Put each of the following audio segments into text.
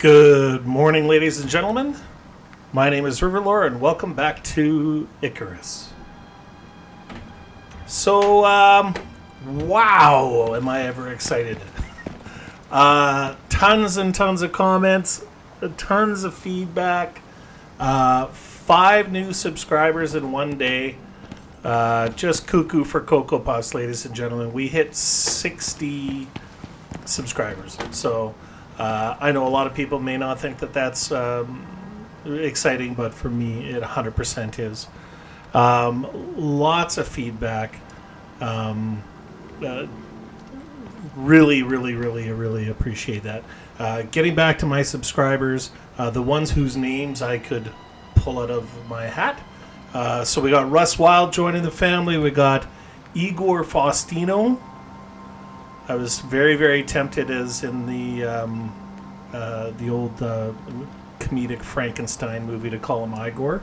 Good morning, ladies and gentlemen. My name is Riverlore, and welcome back to Icarus. So, wow, am I ever excited. Tons and tons of comments, tons of feedback, 5 new subscribers in one day. Just cuckoo for Cocoa Puffs, ladies and gentlemen. We hit 60 subscribers. So, I know a lot of people may not think that that's exciting, but for me, it 100% is. Lots of feedback. Really appreciate that. Getting back to my subscribers, the ones whose names I could pull out of my hat. So we got Russ Wild joining the family. We got Igor Faustino. I was very tempted, as in the old comedic Frankenstein movie, to call him Igor.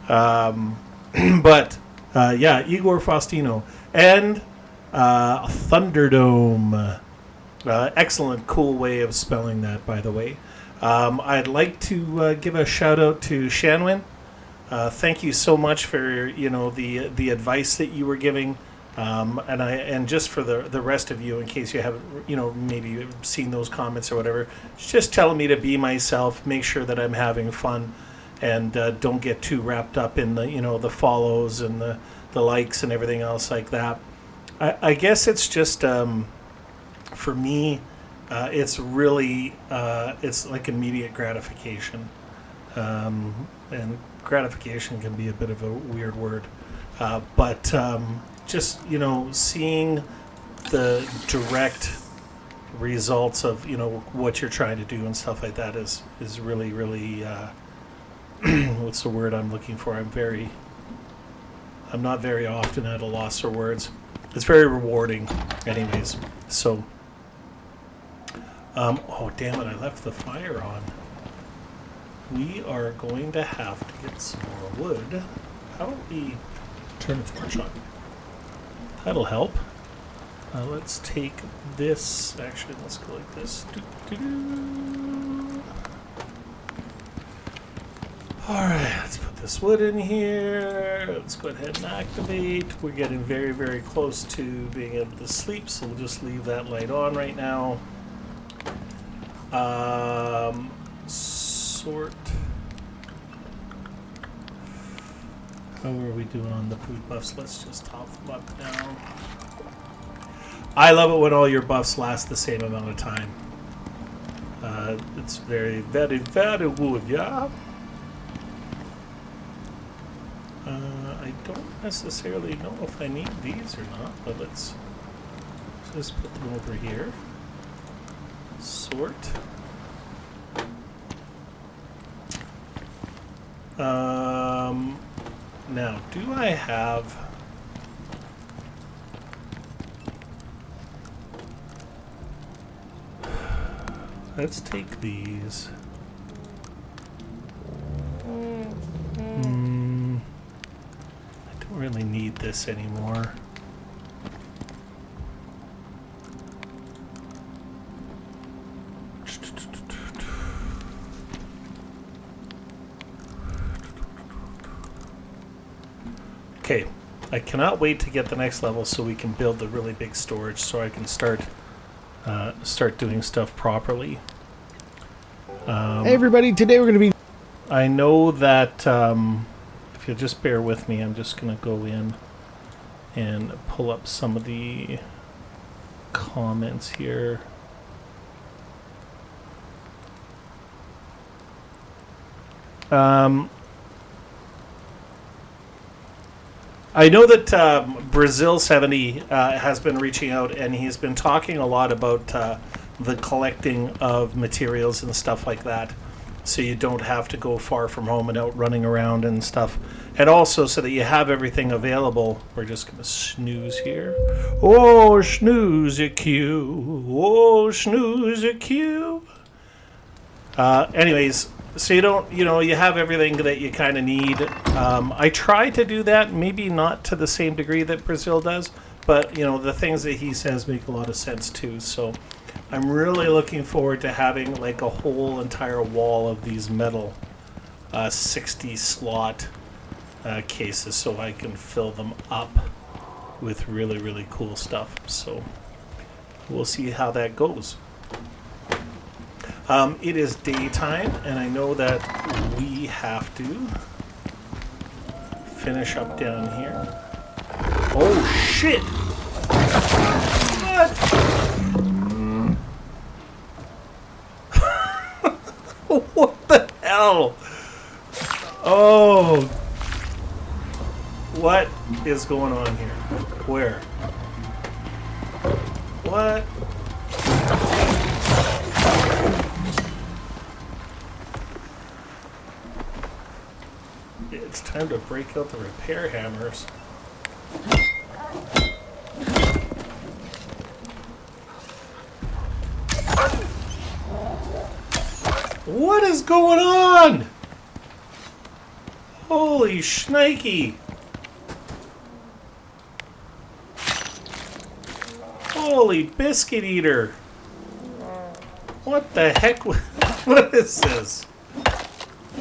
But Igor Faustino and Thunderdome. Excellent, cool way of spelling that, by the way. I'd like to give a shout out to Shanwin. Thank you so much for the advice that you were giving. And just for the rest of you, in case you haven't maybe seen those comments or whatever, just telling me to be myself, make sure that I'm having fun, and don't get too wrapped up in the follows and the likes and everything else like that. I guess it's just for me, it's really it's like immediate gratification, and gratification can be a bit of a weird word, but just seeing the direct results of what you're trying to do and stuff like that is really what's the word I'm looking for? I'm not very often at a loss for words. It's very rewarding anyways. So oh damn it, I left the fire on. We are going to have to get some more wood. How about we turn the torch on? That'll help. Let's take this. Actually, let's go like this. Alright, let's put this wood in here. Let's go ahead and activate. We're getting very close to being able to sleep, so we'll just leave that light on right now. Sort. How are we doing on the food buffs? Let's just top them up now. I love it when all your buffs last the same amount of time. It's very good, yeah? I don't necessarily know if I need these or not, but let's just put them over here. Sort. Now, do I have... Let's take these. I don't really need this anymore. Okay, I cannot wait to get the next level so we can build the really big storage so I can start doing stuff properly. Hey everybody, today we're going to be... I know that, if you'll just bear with me, I'm just going to go in and pull up some of the comments here. I know that Brazil 70 has been reaching out, and he's been talking a lot about the collecting of materials and stuff like that, so you don't have to go far from home and out running around and stuff, and also so that you have everything available. We're just going to snooze here. Oh, snooze a cue. Oh, snooze a cue. Anyways, so you don't, you have everything that you kind of need. I try to do that, maybe not to the same degree that Brazil does, but, the things that he says make a lot of sense too. So I'm really looking forward to having like a whole entire wall of these metal 60 slot cases so I can fill them up with really, really cool stuff. So we'll see how that goes. It is daytime, and I know that we have to finish up down here. Oh, shit! What? What the hell? Oh. What is going on here? Where? What? It's time to break out the repair hammers. What is going on? Holy shnikey. Holy biscuit eater. What the heck? What is this?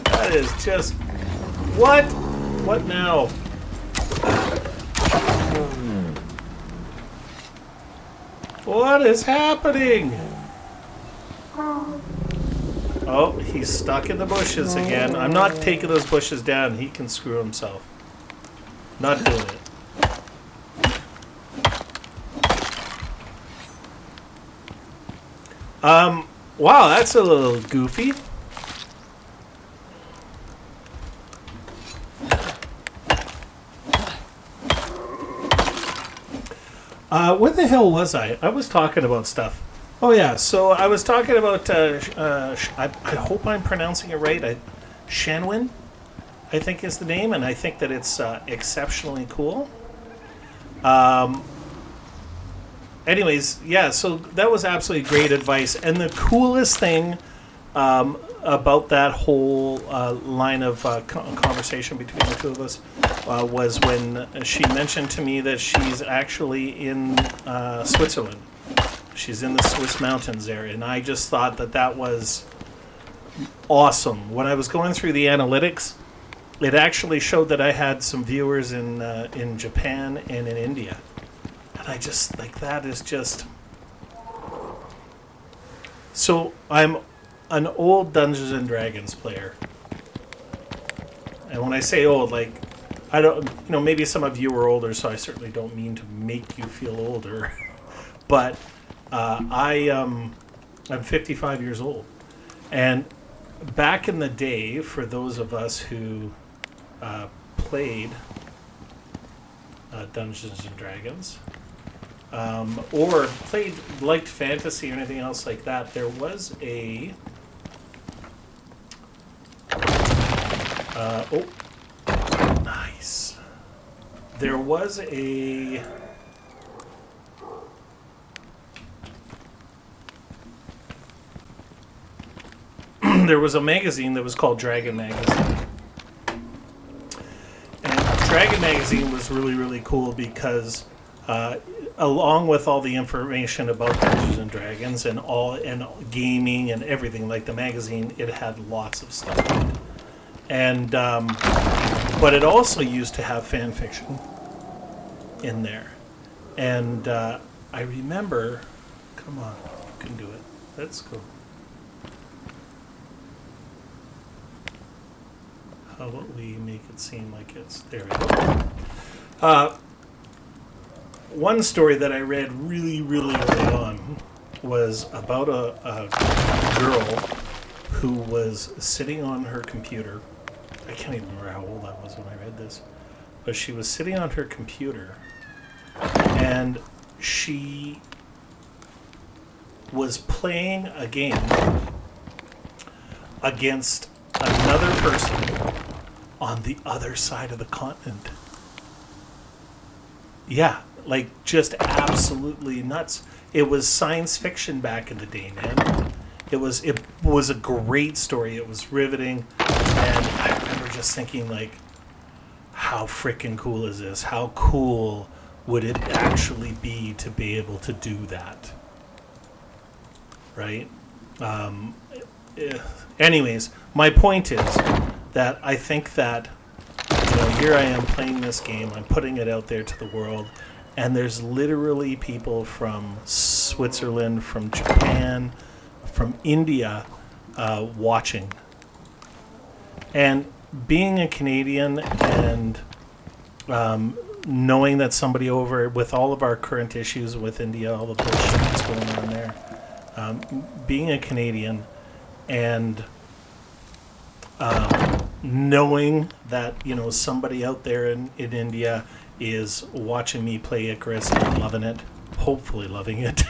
That is just... What? What now? What is happening? Oh, he's stuck in the bushes again. I'm not taking those bushes down. He can screw himself. Not doing it. Wow, that's a little goofy. Where the hell was I? I was talking about stuff. Oh yeah, so I was talking about, I hope I'm pronouncing it right. Shanwin, I think is the name, and I think that it's exceptionally cool. Anyways, yeah, so that was absolutely great advice. And the coolest thing about that whole line of conversation between the two of us was when she mentioned to me that she's actually in Switzerland. She's in the Swiss mountains there, and I just thought that that was awesome. When I was going through the analytics, it actually showed that I had some viewers in Japan and in India. And I just, like, that is just... So, I'm an old Dungeons and Dragons player. And when I say old, like, I don't, maybe some of you are older, so I certainly don't mean to make you feel older. But I'm 55 years old. And back in the day, for those of us who played Dungeons and Dragons, or liked fantasy or anything else like that, there was a nice. There was a there was a magazine that was called Dragon Magazine. And Dragon Magazine was really, really cool because along with all the information about Dungeons and Dragons and gaming and everything, like the magazine, it had lots of stuff in it. And but it also used to have fan fiction in there. And I remember, come on, you can do it. Let's go. How about we make it seem like it's there? We go. One story that I read really, really early on was about a girl who was sitting on her computer. I can't even remember how old I was when I read this. But she was sitting on her computer, and she was playing a game against another person on the other side of the continent. Yeah, like just absolutely nuts. It was science fiction back in the day, man. It was a great story. It was riveting, and I remember just thinking, like, how freaking cool is this? How cool would it actually be to be able to do that? right? Anyways, my point is that I think that, here I am playing this game, I'm putting it out there to the world, and there's literally people from Switzerland, from Japan, from India watching. And being a Canadian and knowing that somebody over, with all of our current issues with India, all the bullshit that's going on there, being a Canadian and knowing that, somebody out there in India is watching me play Icarus and loving it, hopefully loving it.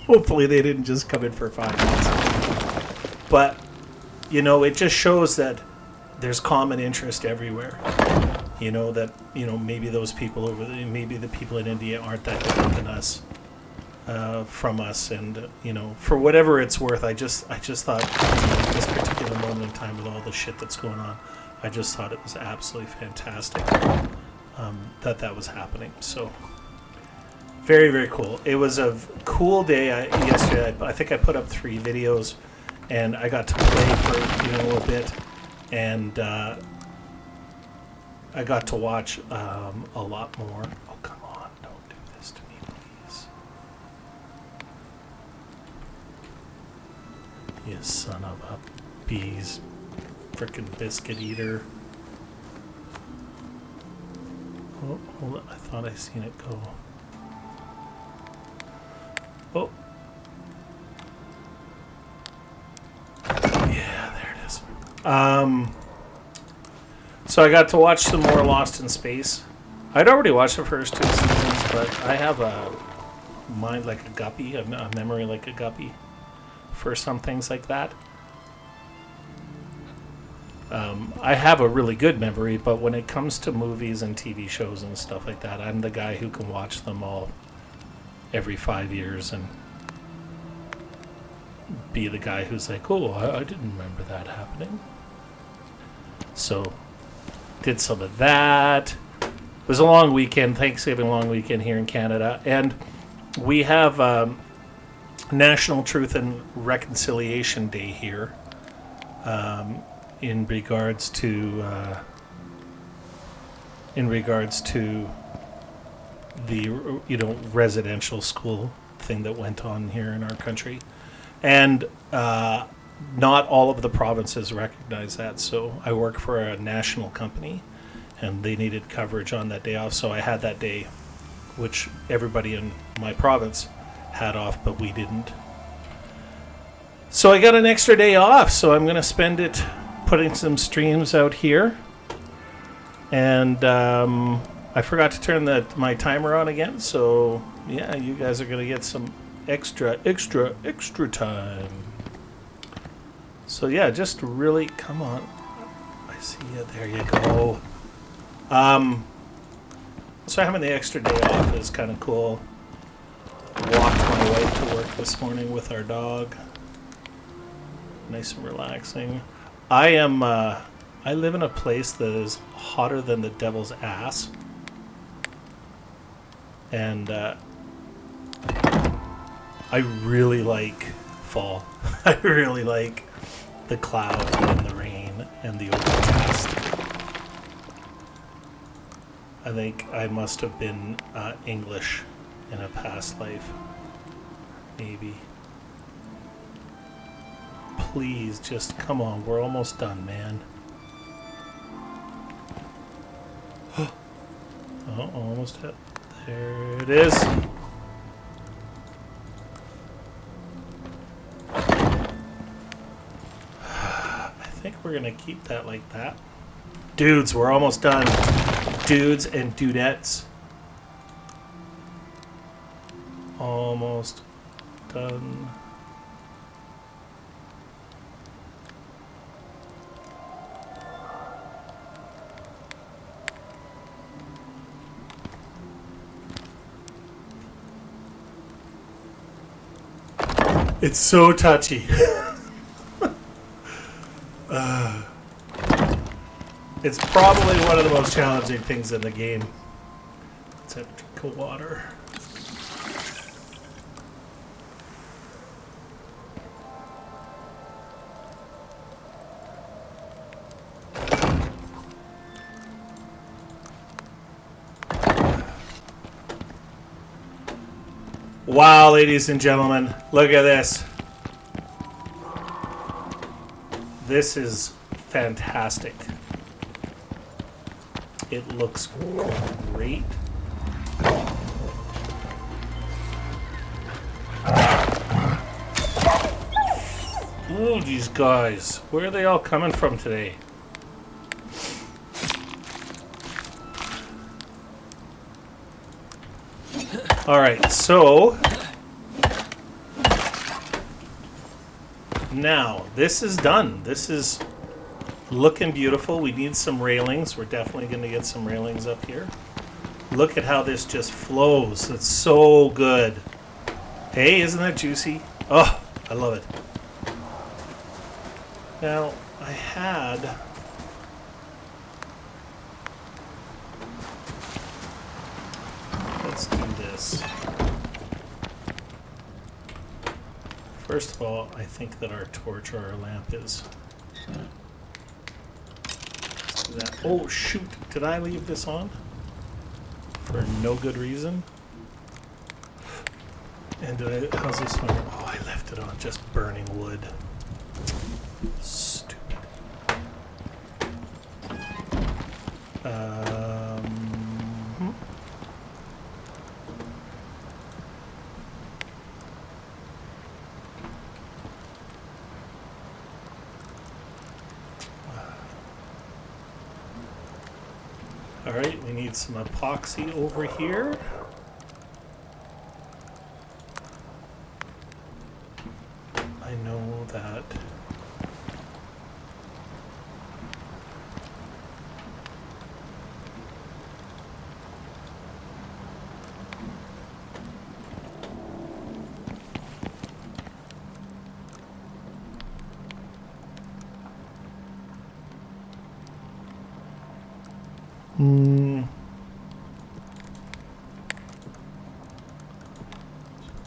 Hopefully they didn't just come in for 5 minutes. But, it just shows that there's common interest everywhere. Maybe those people maybe the people in India aren't that different than us, from us. And, for whatever it's worth, I just thought, at this particular moment in time with all the shit that's going on, I just thought it was absolutely fantastic that was happening. So, very, very cool. It was a cool day. Yesterday, I think I put up 3 videos, and I got to play for a bit, and I got to watch a lot more. Oh, come on, don't do this to me, please. You son of a bees, frickin' biscuit eater. Oh, hold on, I thought I seen it go. Oh. Yeah, there it is. So I got to watch some more Lost in Space. I'd already watched the first 2 seasons, but I have a mind like a guppy, a memory like a guppy for some things like that. I have a really good memory, but when it comes to movies and TV shows and stuff like that, I'm the guy who can watch them all every 5 years and be the guy who's like, oh, I didn't remember that happening. So, did some of that. It was a long weekend, Thanksgiving long weekend here in Canada, and we have National Truth and Reconciliation Day here, in regards to the residential school thing that went on here in our country, and not all of the provinces recognize that. So I work for a national company, and they needed coverage on that day off, so I had that day, which everybody in my province had off, but we didn't. So I got an extra day off, so I'm going to spend it putting some streams out here. And I forgot to turn my timer on again, so yeah, you guys are going to get some extra time. So yeah, just really, come on. I see you. There you go. So having the extra day off is kind of cool. Walked my wife to work this morning with our dog. Nice and relaxing. I live in a place that is hotter than the devil's ass. And I really like fall. I really like the clouds and the rain and the overcast. I think I must have been English in a past life. Maybe. Please, just come on. We're almost done, man. Oh, almost hit. There it is. I think we're going to keep that like that. Dudes, we're almost done. Dudes and dudettes. Almost done. It's so touchy. It's probably one of the most challenging things in the game. Let's have a drink of water. Wow, ladies and gentlemen, look at this. This is fantastic. It looks great. Ooh, these guys. Where are they all coming from today? Alright, so now this is done. This is looking beautiful. We need some railings. We're definitely going to get some railings up here. Look at how this just flows. It's so good. Hey, isn't that juicy? Oh, I love it. Now, I had... Let's do this. First of all, I think that our torch or our lamp is... Let's do that. Oh, shoot. Did I leave this on? For no good reason? And how's this one? Oh, I left it on just burning wood. Stupid. Alright, we need some epoxy over here. I know that.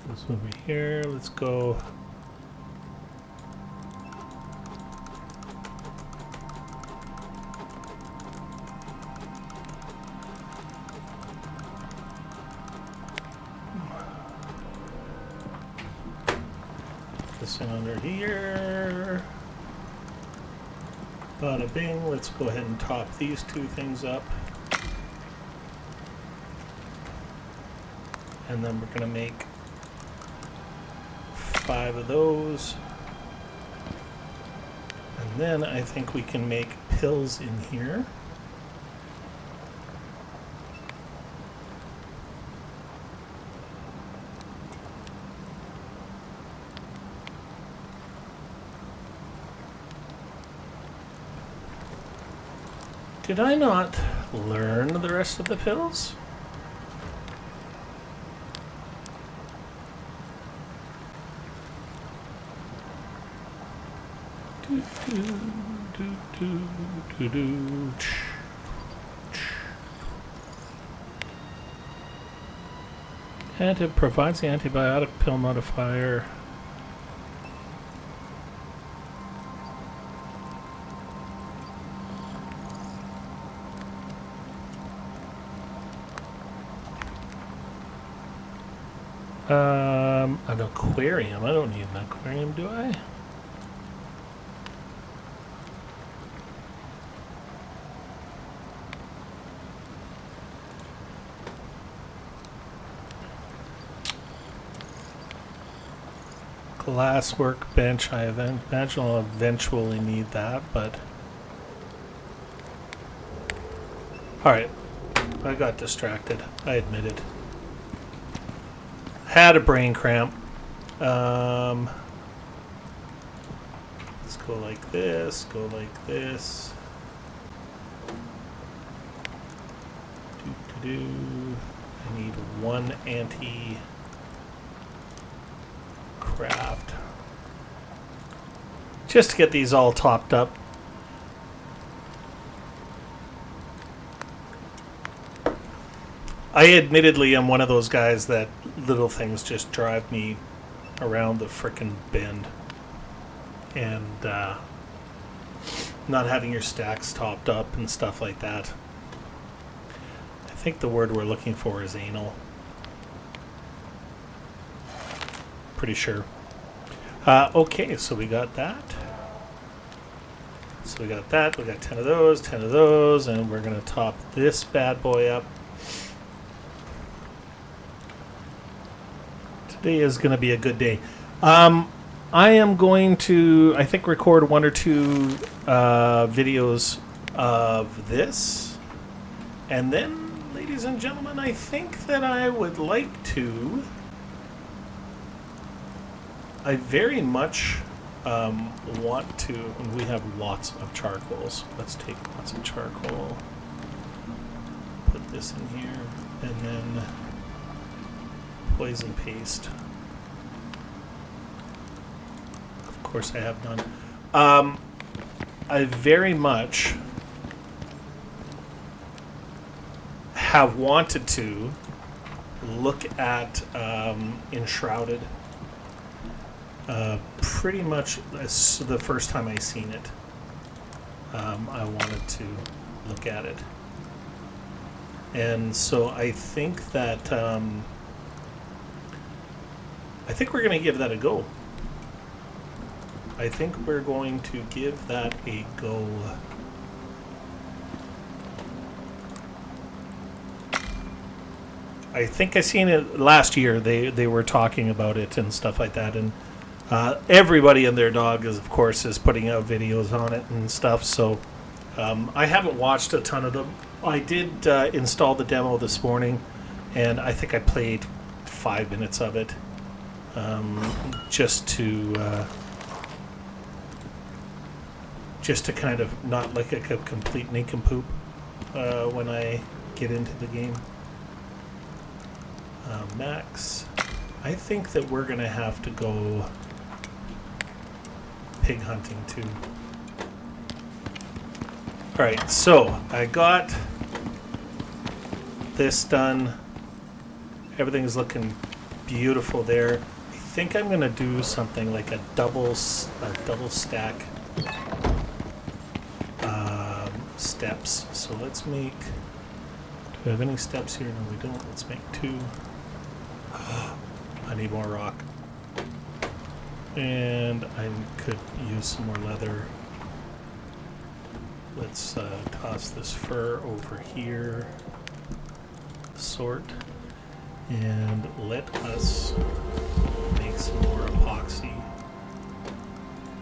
This over here, let's go. This one under here. Bada bing, let's go ahead and top these two things up. And then we're going to make 5 of those. And then I think we can make pills in here. Did I not learn the rest of the pills? And it provides the antibiotic pill modifier. An aquarium. I don't need an aquarium, do I? Glass workbench. I imagine I'll eventually need that, but... Alright. I got distracted. I admit it. Had a brain cramp. Let's go like this, go like this. I need 1 anti-craft. Just to get these all topped up. I admittedly am one of those guys that little things just drive me around the frickin' bend. And not having your stacks topped up and stuff like that. I think the word we're looking for is anal. Pretty sure. Okay, so we got that. So we got that. We got 10 of those, and we're going to top this bad boy up. Today is going to be a good day. I am going to, I think, record 1 or 2 videos of this. And then, ladies and gentlemen, I think that I would like to... I very much want to... And we have lots of charcoals. Let's take lots of charcoal. Put this in here. And then... poison paste. Of course I have none. I very much have wanted to look at Enshrouded pretty much as the first time I seen it. I wanted to look at it. And so I think that I think we're going to give that a go. I think we're going to give that a go. I think I seen it last year. They were talking about it and stuff like that, and everybody and their dog is, of course, is putting out videos on it and stuff. So I haven't watched a ton of them. I did install the demo this morning, and I think I played 5 minutes of it. Just to kind of not look like a complete nincompoop when I get into the game. Max, I think that we're gonna have to go pig hunting too. All right, so I got this done. Everything's looking beautiful there. I think I'm gonna do something like a double stack steps. So let's make. Do we have any steps here? No, we don't. Let's make 2. I need more rock, and I could use some more leather. Let's toss this fur over here. Sort. And let us make some more epoxy.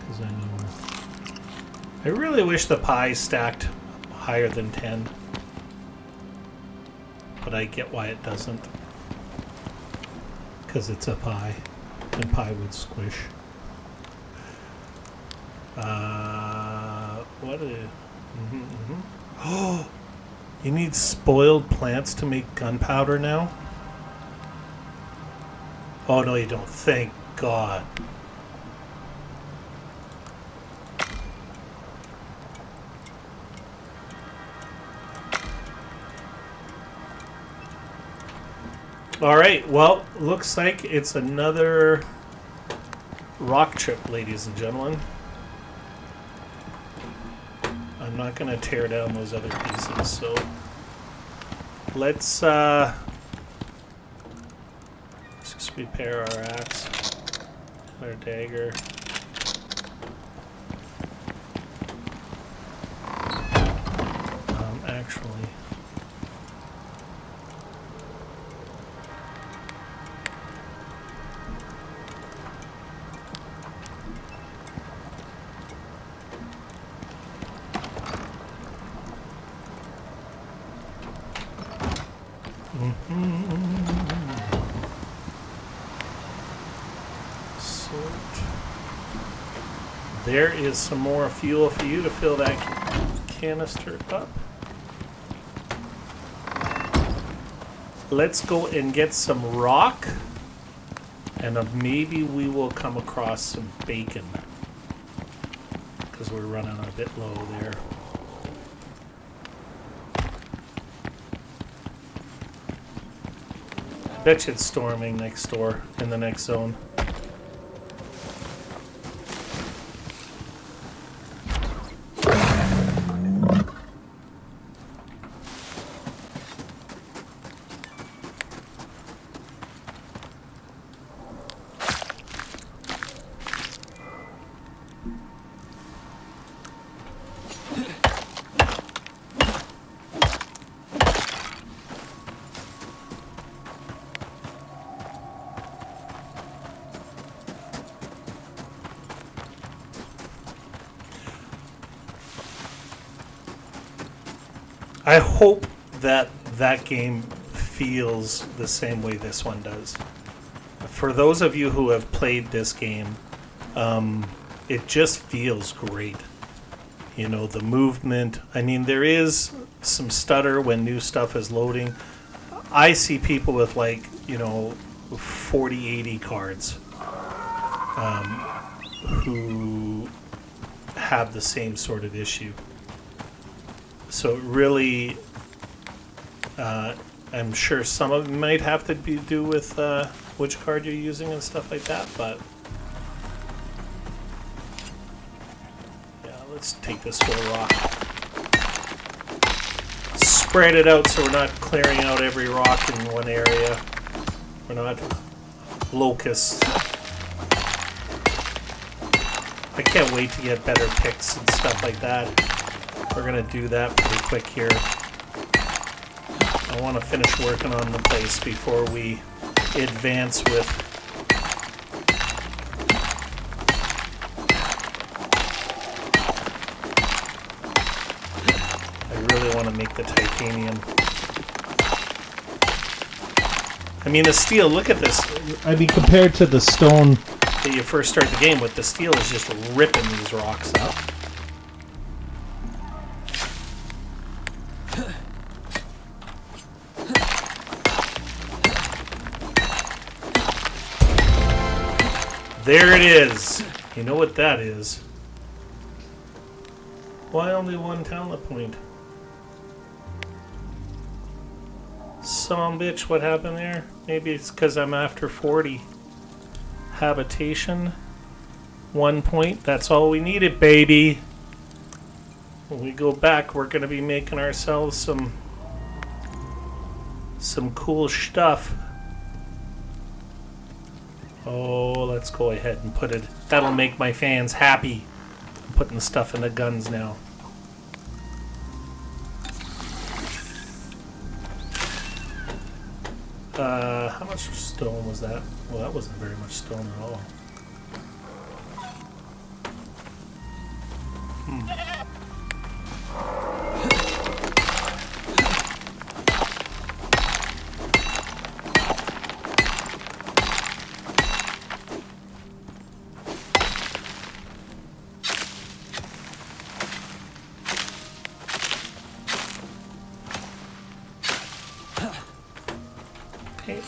Because I really wish the pie stacked higher than 10. But I get why it doesn't. Because it's a pie. And pie would squish. What is... Oh! You need spoiled plants to make gunpowder now? Oh, no, you don't. Thank God. All right. Well, looks like it's another rock chip, ladies and gentlemen. I'm not going to tear down those other pieces, so let's just repair our axe, our dagger. Actually, there is some more fuel for you to fill that canister up. Let's go and get some rock, and maybe we will come across some bacon, because we're running a bit low there. I bet you it's storming next door in the next zone. I hope that that game feels the same way this one does. For those of you who have played this game, it just feels great. You know, the movement. I mean, there is some stutter when new stuff is loading. I see people with, like, you know, 40, 80 cards who have the same sort of issue. So it really, I'm sure some of it might have to do with which card you're using and stuff like that, but yeah, let's take this whole rock. Spread it out so we're not clearing out every rock in one area. We're not locusts. I can't wait to get better picks and stuff like that. We're going to do that pretty quick here. I want to finish working on the place before we advance with... I really want to make the titanium. I mean, the steel, look at this. I mean, compared to the stone that you first start the game with, the steel is just ripping these rocks up. There it is. You know what that is. Why only one talent point? Son bitch, what happened there? Maybe it's because I'm after 40. Habitation. 1 point. That's all we needed, baby. When we go back, we're going to be making ourselves some cool stuff. Oh, let's go ahead and put it. That'll make my fans happy. I'm putting stuff in the guns now. How much stone was that? Well, that wasn't very much stone at all. Okay.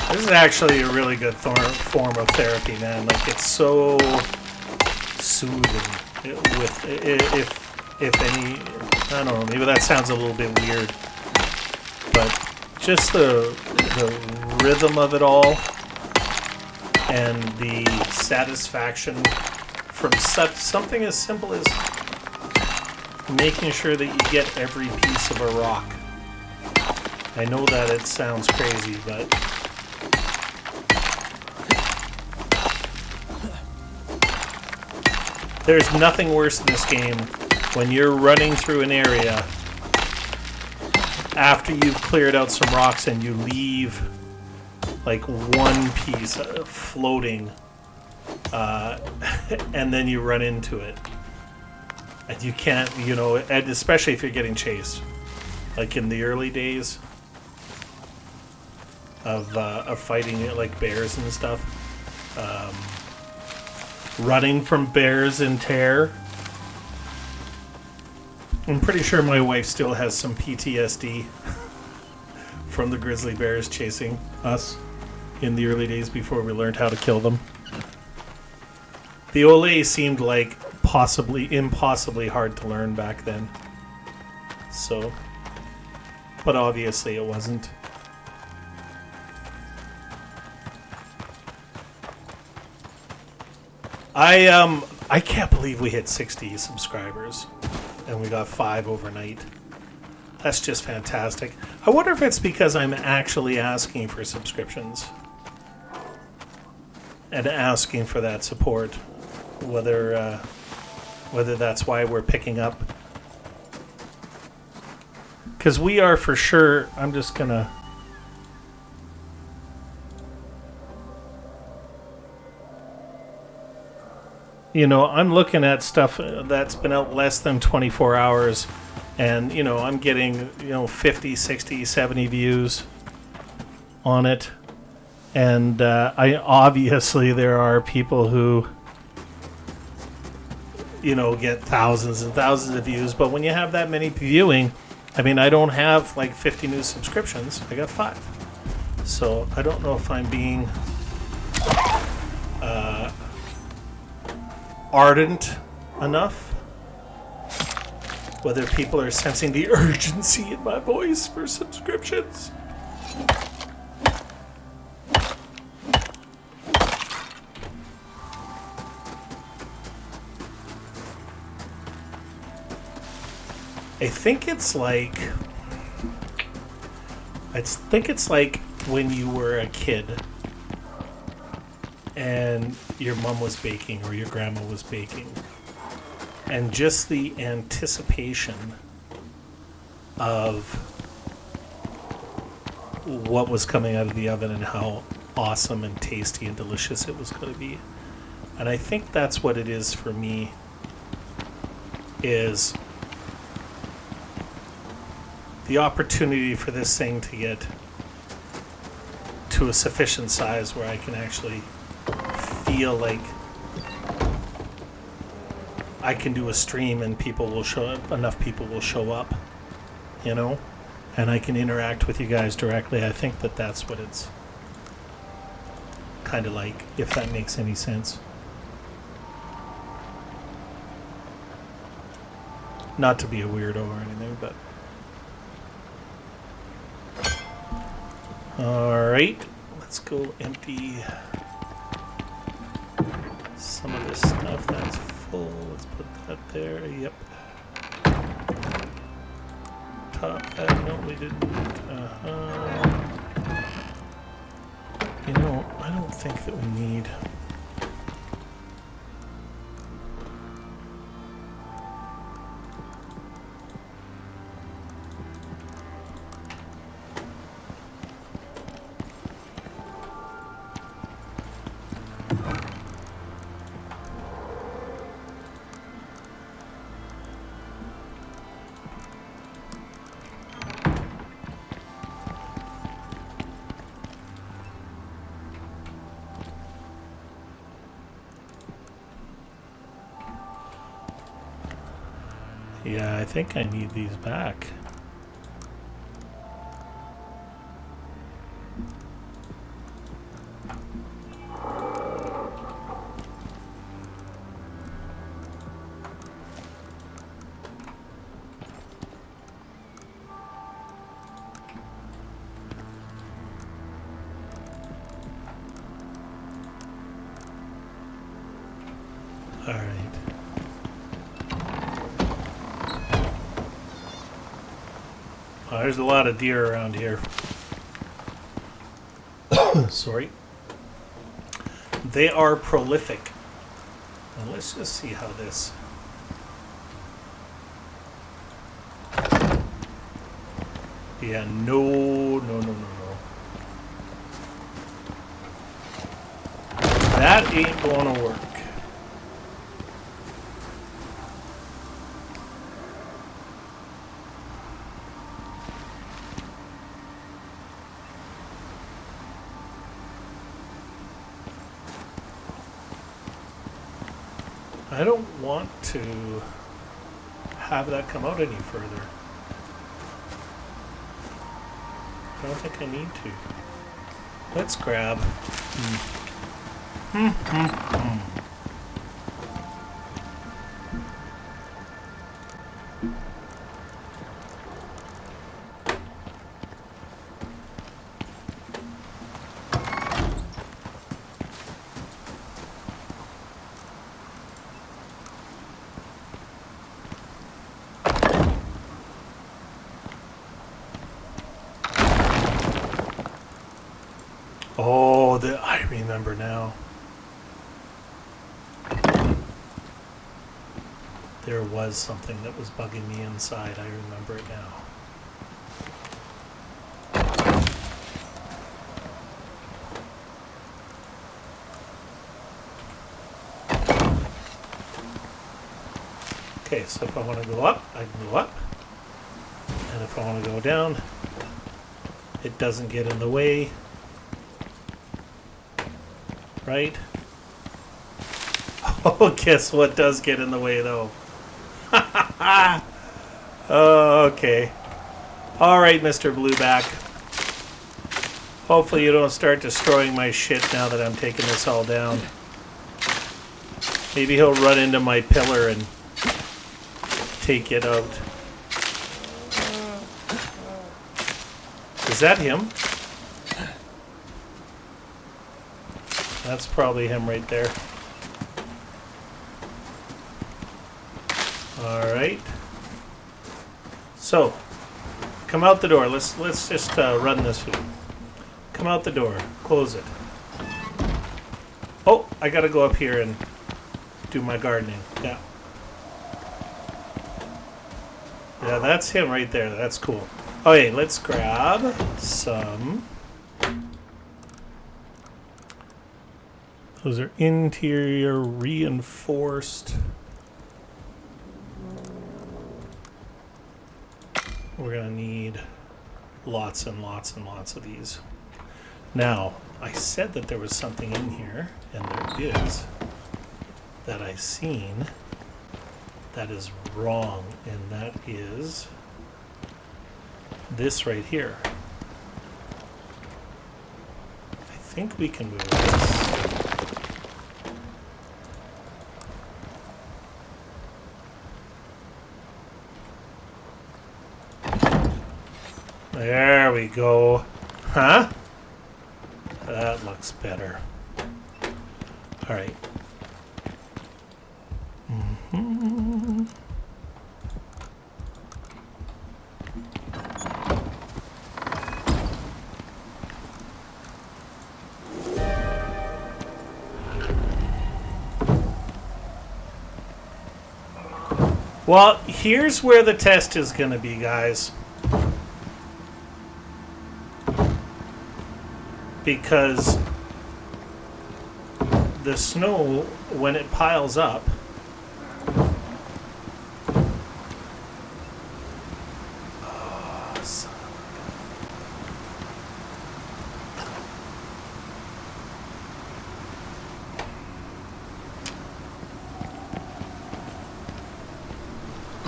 This is actually a really good form of therapy, man. Like, it's so soothing. If any, I don't know. Maybe that sounds a little bit weird, but just the rhythm of it all and the satisfaction from something as simple as making sure that you get every piece of a rock. I know that it sounds crazy, but there's nothing worse in this game when you're running through an area after you've cleared out some rocks and you leave like one piece floating and then you run into it and you can't, you know, and especially if you're getting chased, like in the early days of fighting it, like bears and stuff, running from bears in Terror. I'm pretty sure my wife still has some PTSD from the grizzly bears chasing us in the early days before we learned how to kill them. The Ole seemed like impossibly hard to learn back then. So, but obviously it wasn't. I can't believe we hit 60 subscribers and we got 5 overnight. That's just fantastic. I wonder if it's because I'm actually asking for subscriptions and asking for that support. Whether that's why we're picking up. Because we are for sure. I'm just gonna. I'm looking at stuff that's been out less than 24 hours, and I'm getting 50, 60, 70 views on it, and I obviously there are people who get thousands and thousands of views, but when you have that many viewing, I mean, I don't have like 50 new subscriptions. I got 5. So I don't know if I'm being ardent enough. Whether people are sensing the urgency in my voice for subscriptions. I think it's like when you were a kid and your mom was baking or your grandma was baking, and just the anticipation of what was coming out of the oven and how awesome and tasty and delicious it was going to be. And I think that's what it is for me, is the opportunity for this thing to get to a sufficient size where I can actually feel like I can do a stream and people will show up, enough people will show up, and I can interact with you guys directly. I think that's what it's kind of like, if that makes any sense. Not to be a weirdo or anything, but alright, let's go empty some of this stuff that's full. Let's put that there. Yep. Top that. No, we didn't. I don't think that we need. Yeah, I think I need these back. All right. Oh, there's a lot of deer around here. Sorry. They are prolific. Now let's just see how this... Yeah, no. That ain't gonna work. I don't want to have that come out any further. I don't think I need to. Let's grab. Oh, I remember now. There was something that was bugging me inside. I remember it now. Okay, so if I want to go up, I can go up. And if I want to go down, it doesn't get in the way. Right? Oh, guess what does get in the way, though? Oh, okay. All right, Mr. Blueback. Hopefully you don't start destroying my shit now that I'm taking this all down. Maybe he'll run into my pillar and take it out. Is that him? That's probably him right there. All right. So, come out the door. Let's just run this through. Come out the door. Close it. Oh, I gotta go up here and do my gardening. Yeah. Yeah, that's him right there. That's cool. Okay, let's grab some. Those are interior reinforced. We're gonna need lots and lots and lots of these. Now, I said that there was something in here, and there is, that I seen that is wrong, and that is this right here. I think we can move this. There we go. Huh? That looks better. All right. Mm-hmm. Well, here's where the test is going to be, guys. Because the snow, when it piles up,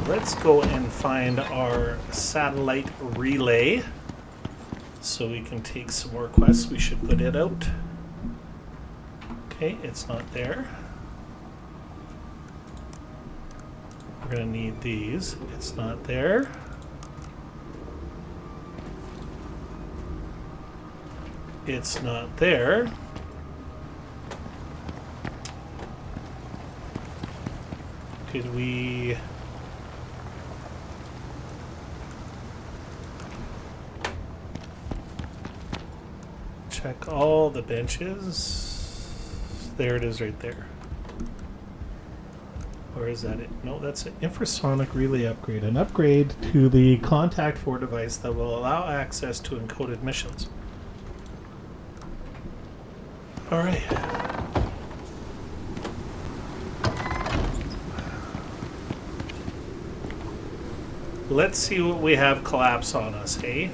let's go and find our satellite relay. So we can take some more quests. We should put it out. Okay, it's not there. We're gonna need these. It's not there. It's not there. Could we... check all the benches. There it is right there. Or is that it? No, that's an infrasonic relay upgrade. An upgrade to the Contact 4 device that will allow access to encoded missions. Alright. Let's see what we have collapse on us, hey?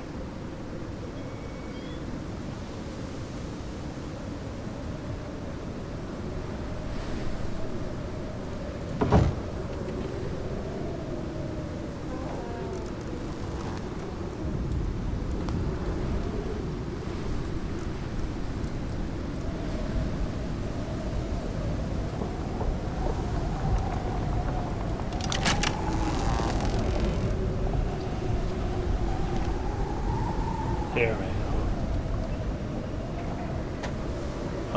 There we go.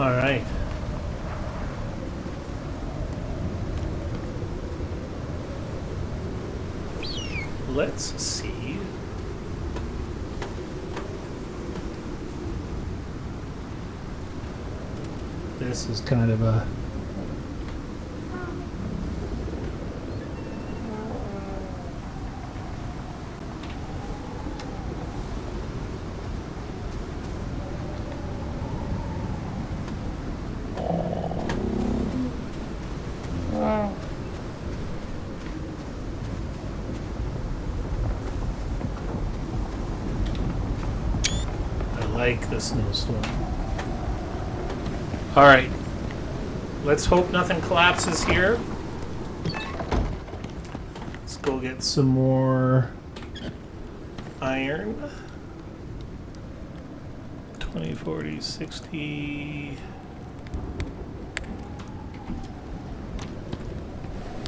All right. Let's see. This is kind of a... like the snowstorm. Alright. Let's hope nothing collapses here. Let's go get some more iron. 20, 40, 60.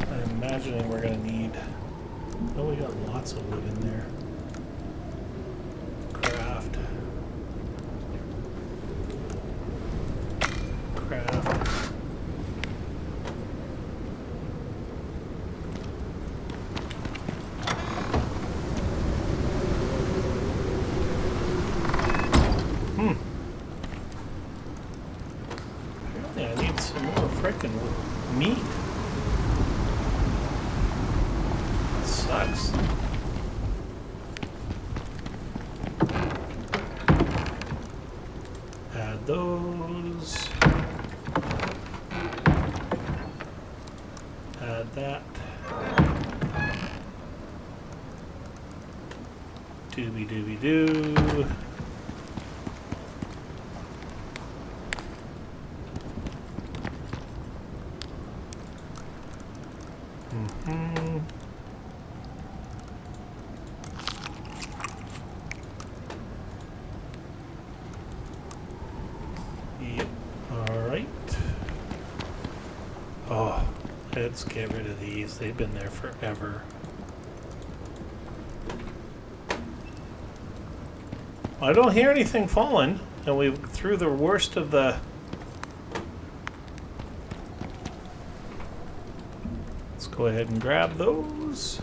I'm imagining we're going to need... Oh, we got lots of wood in there. Craft. Apparently I need some more frickin' meat. Sucks. Add those. Add that. Dooby dooby doo. Yep. Alright. Oh, let's get rid of these. They've been there forever. I don't hear anything falling, and we've through the worst of the... Let's go ahead and grab those.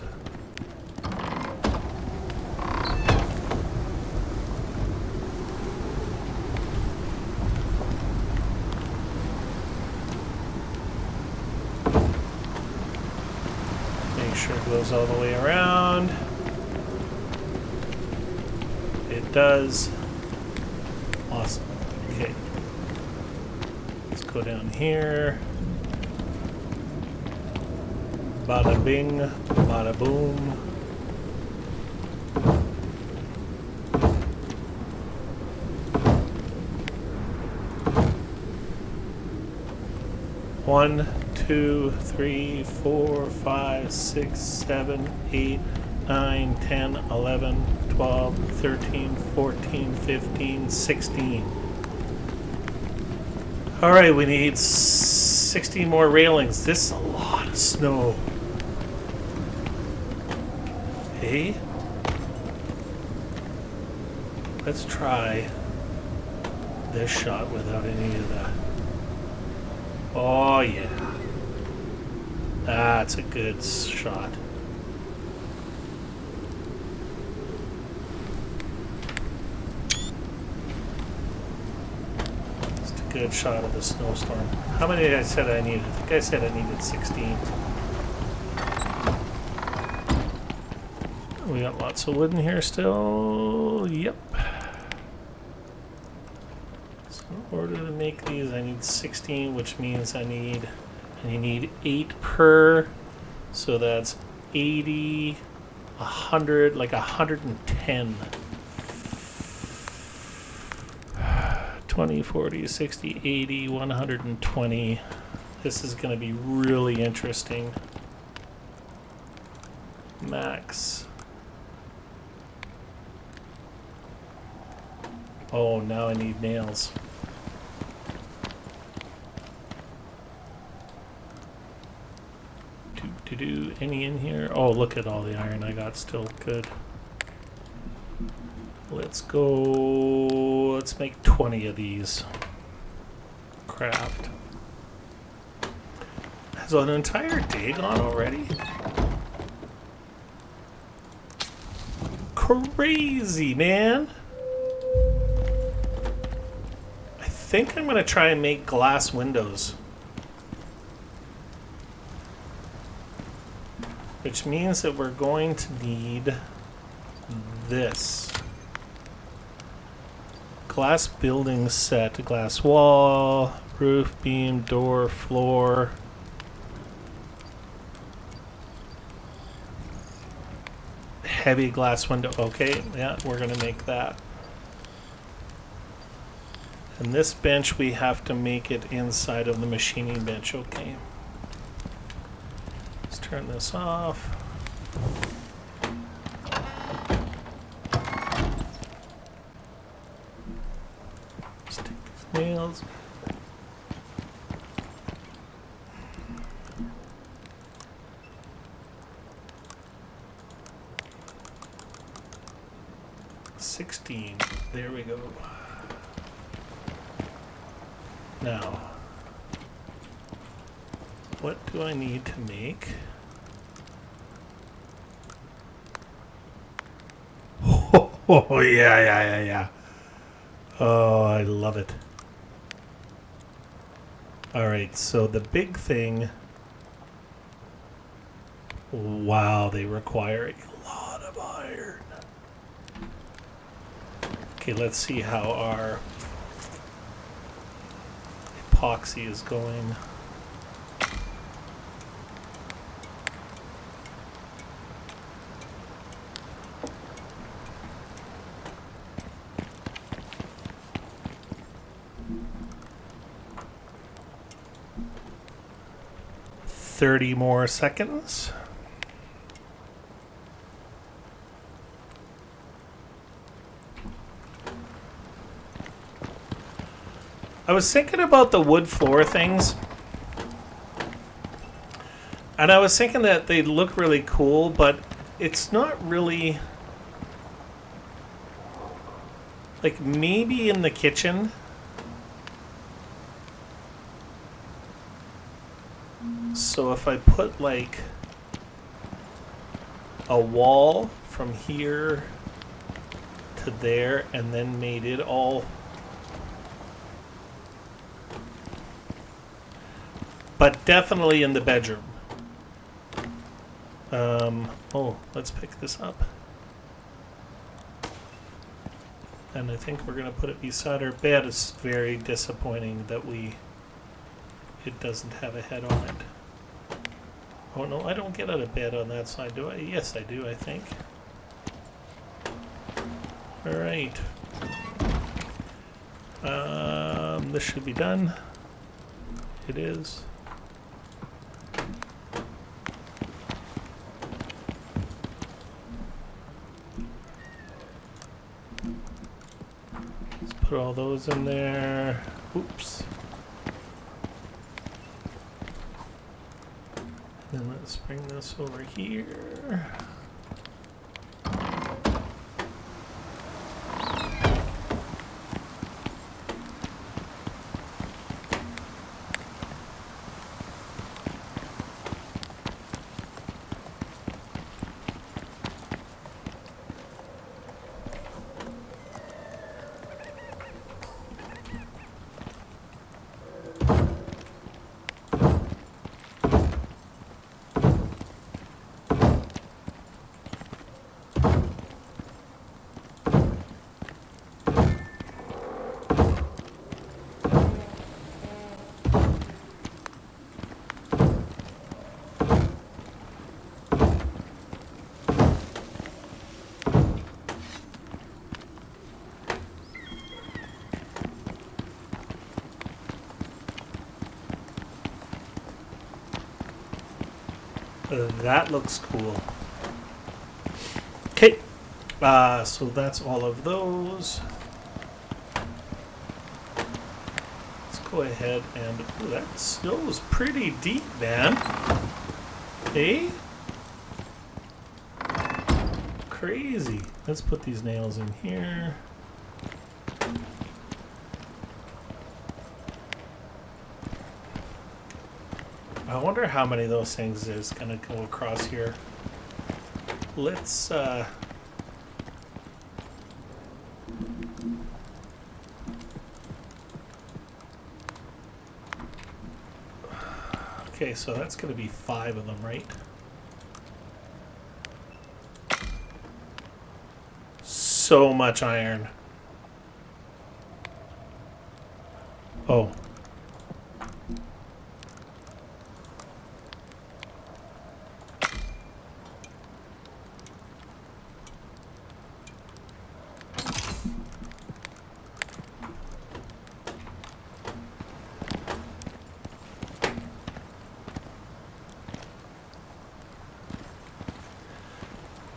Make sure it goes all the way around. It does. Awesome. Okay. Let's go down here. Bada bing, bada boom. One, 2, 3, 4, 5, 6, 7, 8, 9, 10, 11, 12, 13, 14, 15, 16. Alright, we need 16 more railings. This is a lot of snow. Hey? Let's try this shot without any of that. Oh, yeah. That's a good shot. Just a good shot of the snowstorm. How many did I said I needed? I think I said I needed 16. We got lots of wood in here still. Yep. So in order to make these, I need 16, which means I need 8 per. So that's 80, 100, like 110. 20, 40, 60, 80, 120. This is going to be really interesting. Max. Oh, now I need nails. Do any in here? Oh, look at all the iron I got still. Good. Let's go. Let's make 20 of these. Craft. Has an entire day gone already? Crazy, man. I think I'm going to try and make glass windows. Which means that we're going to need this. Glass building set, glass wall, roof, beam, door, floor. Heavy glass window. Okay, yeah, we're going to make that. And this bench, we have to make it inside of the machining bench. Okay. Let's turn this off. Let's take these nails. There we go. Now, what do I need to make? Oh, yeah. Oh, I love it. All right, so the big thing. Wow, they require a lot of iron. Okay, let's see how our epoxy is going. Thirty more seconds. I was thinking about the wood floor things, and I was thinking that they look really cool, but it's not really, like, maybe in the kitchen. So if I put like a wall from here to there and then made it all, but definitely in the bedroom. Oh, let's pick this up. And I think we're going to put it beside our bed. It's very disappointing that it doesn't have a head on it. Oh no, I don't get out of bed on that side, do I? Yes, I do, I think. Alright. This should be done. It is. Let's put all those in there. Oops. And then let's bring this over here. That looks cool. Okay, so that's all of those. Let's go ahead and... Ooh, that snow's pretty deep, man. Hey? Crazy. Let's put these nails in here. I wonder how many of those things is going to go across here. Let's, okay, so that's going to be 5 of them, right? So much iron. Oh.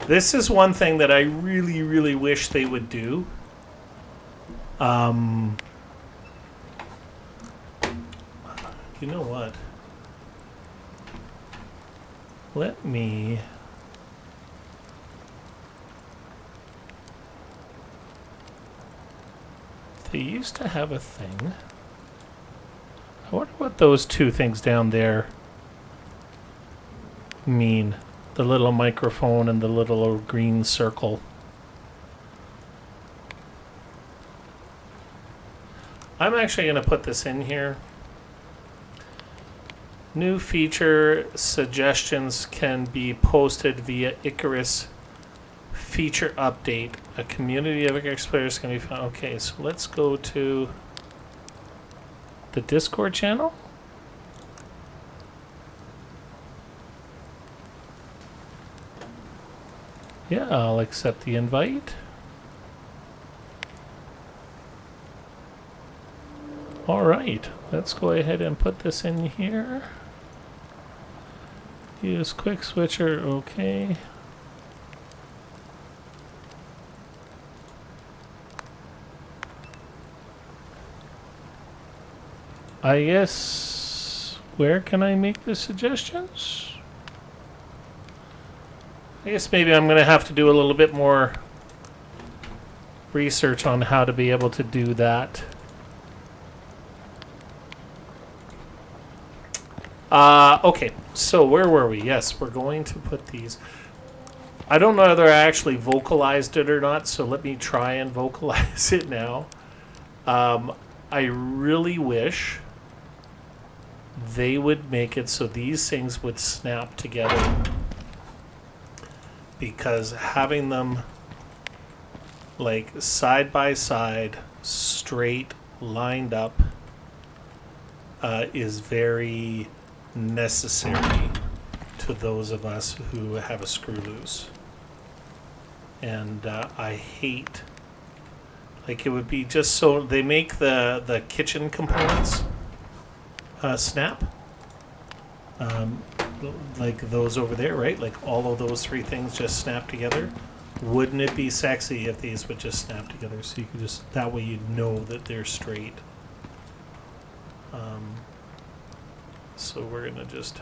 This is one thing that I really, really wish they would do. You know what? Let me... They used to have a thing. I wonder what those two things down there mean. The little microphone and the little green circle. I'm actually going to put this in here. New feature suggestions can be posted via Icarus feature update. A community of Icarus players can be found. Okay, so let's go to the Discord channel. Yeah, I'll accept the invite. All right, let's go ahead and put this in here. Use quick switcher, okay. I guess, where can I make the suggestions? I guess maybe I'm going to have to do a little bit more research on how to be able to do that. Okay, so where were we? Yes, we're going to put these. I don't know whether I actually vocalized it or not, so let me try and vocalize it now. I really wish they would make it so these things would snap together, because having them like side by side, straight, lined up, is very necessary to those of us who have a screw loose. And I hate, like, it would be just so they make the kitchen components snap, like those over there, right? Like all of those three things just snap together. Wouldn't it be sexy if these would just snap together, so you could just, that way you'd know that they're straight. So we're gonna just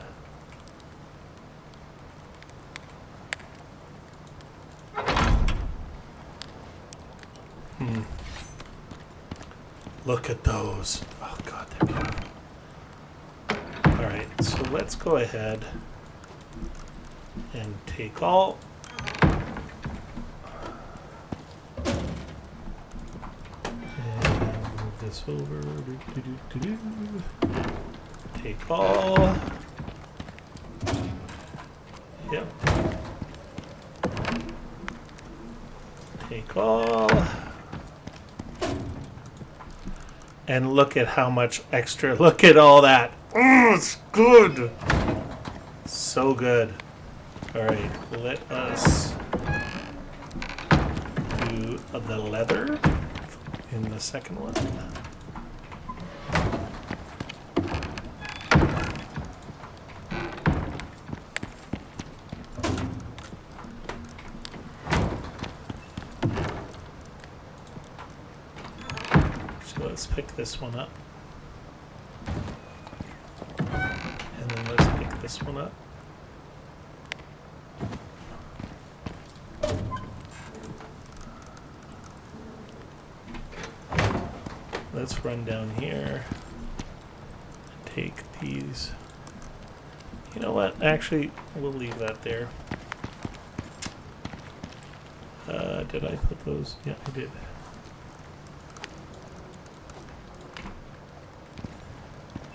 look at those. Oh God, they're beautiful. Alright, so let's go ahead and take all. And move this over. Take all. Yep. Take all. And look at how much extra. Look at all that. Oh, it's good. So good. Alright, let us do the leather in the second one. Let's pick this one up. And then let's pick this one up. Let's run down here and take these. You know what? Actually, we'll leave that there. Did I put those? Yeah, I did.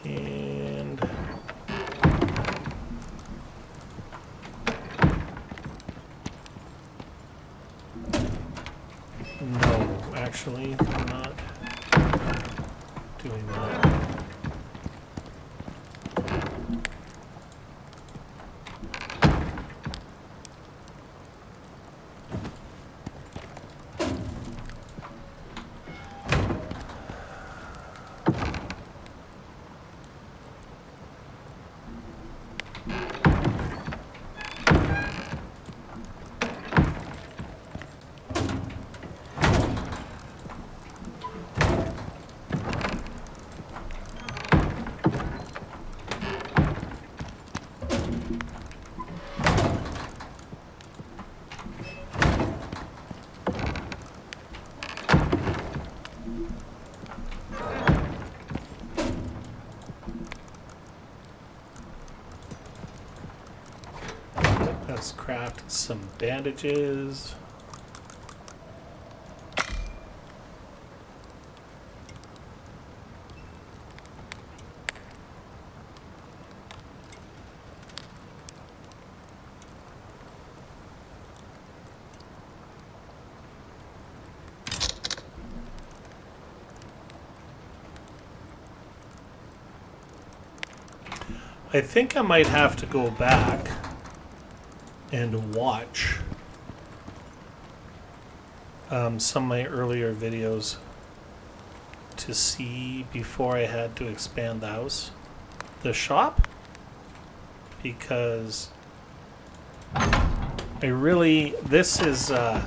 And no, actually, I'm not doing that. Let's craft some bandages. I think I might have to go back and watch some of my earlier videos to see before I had to expand the house, the shop, because this is, I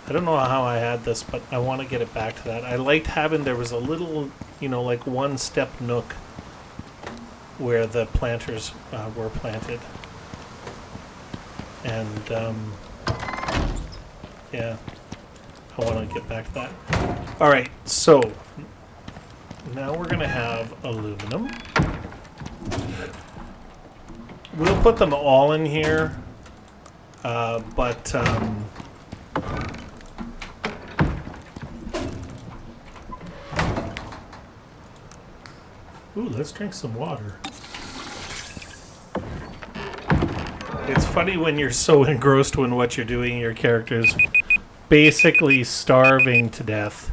don't know how I had this, but I want to get it back to that. I liked having, there was a little, like one step nook where the planters were planted. And, yeah, I want to get back to that. All right, so now we're going to have aluminum. We'll put them all in here, but ooh, let's drink some water. It's funny when you're so engrossed in what you're doing, your character's basically starving to death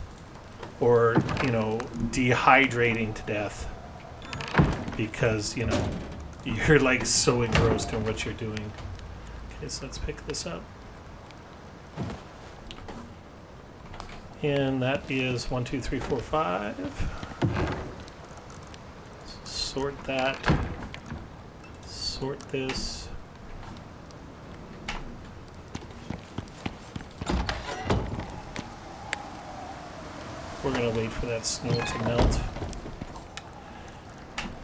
or, dehydrating to death because, you're like so engrossed in what you're doing. Okay, so let's pick this up. And that is 1, 2, 3, 4, 5. Sort that. Sort this. We're going to wait for that snow to melt.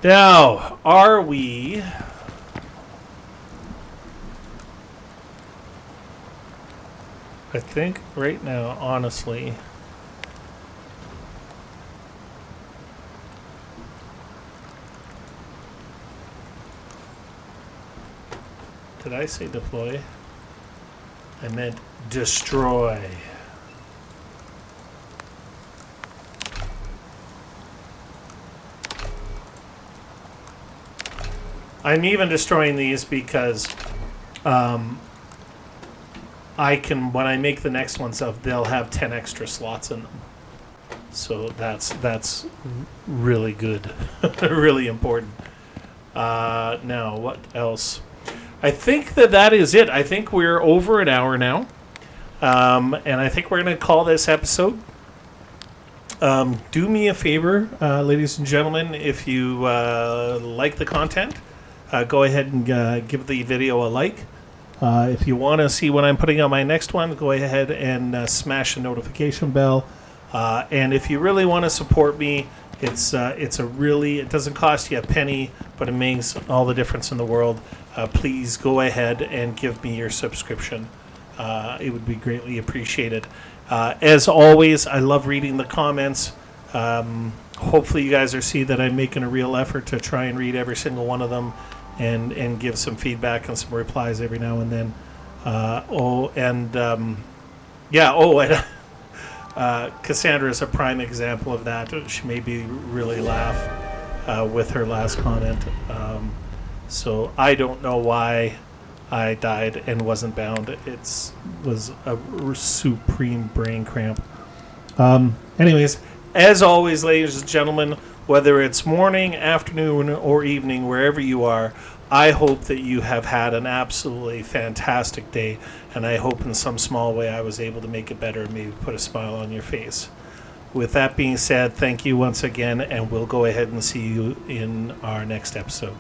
Now, are we... I think right now, honestly... Did I say deploy? I meant destroy. I'm even destroying these because I can, when I make the next ones up, they'll have 10 extra slots in them. So that's really good, really important. Now, what else? I think that is it. I think we're over an hour now. And I think we're going to call this episode. Do me a favor, ladies and gentlemen, if you like the content, go ahead and give the video a like. If you want to see when I'm putting out my next one, go ahead and smash the notification bell. And if you really want to support me, it doesn't cost you a penny, but it makes all the difference in the world. Please go ahead and give me your subscription. It would be greatly appreciated. As always, I love reading the comments. Hopefully you guys are seeing that I'm making a real effort to try and read every single one of them and give some feedback and some replies every now and then. Cassandra is a prime example of that. She made me really laugh with her last comment. So I don't know why I died and wasn't bound. It was a supreme brain cramp. Anyways, as always, ladies and gentlemen, whether it's morning, afternoon, or evening, wherever you are, I hope that you have had an absolutely fantastic day, and I hope in some small way I was able to make it better and maybe put a smile on your face. With that being said, thank you once again, and we'll go ahead and see you in our next episode.